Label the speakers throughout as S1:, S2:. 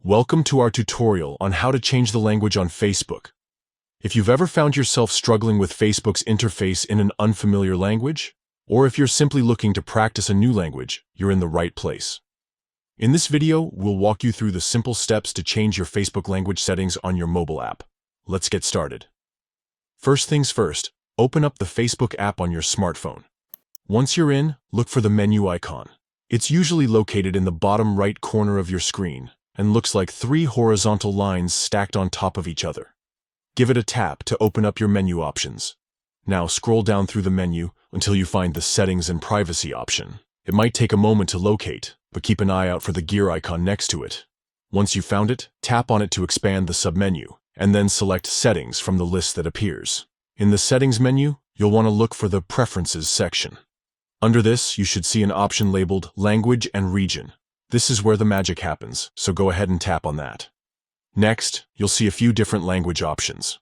S1: Welcome to our tutorial on how to change the language on Facebook. If you've ever found yourself struggling with Facebook's interface in an unfamiliar language, or if you're simply looking to practice a new language, you're in the right place. In this video, we'll walk you through the simple steps to change your Facebook language settings on your mobile app. Let's get started. First things first, open up the Facebook app on your smartphone. Once you're in, look for the menu icon. It's usually located in the bottom right corner of your screen and looks like 3 horizontal lines stacked on top of each other. Give it a tap to open up your menu options. Now scroll down through the menu until you find the Settings and Privacy option. It might take a moment to locate, but keep an eye out for the gear icon next to it. Once you've found it, tap on it to expand the submenu, and then select Settings from the list that appears. In the Settings menu, you'll want to look for the Preferences section. Under this, you should see an option labeled Language and Region. This is where the magic happens, so go ahead and tap on that. Next, you'll see a few different language options.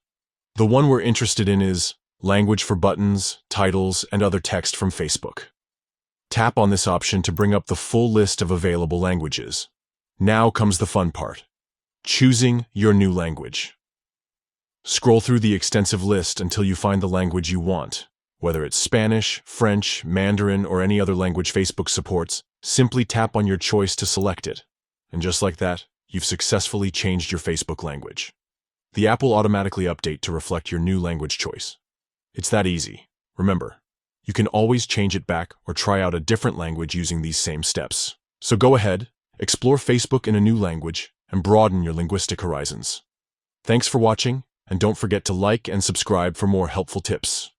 S1: The one we're interested in is Language for buttons, titles, and other text from Facebook. Tap on this option to bring up the full list of available languages. Now comes the fun part: choosing your new language. Scroll through the extensive list until you find the language you want. Whether it's Spanish, French, Mandarin, or any other language Facebook supports, simply tap on your choice to select it. And just like that, you've successfully changed your Facebook language. The app will automatically update to reflect your new language choice. It's that easy. Remember, you can always change it back or try out a different language using these same steps. So go ahead, explore Facebook in a new language, and broaden your linguistic horizons. Thanks for watching, and don't forget to like and subscribe for more helpful tips.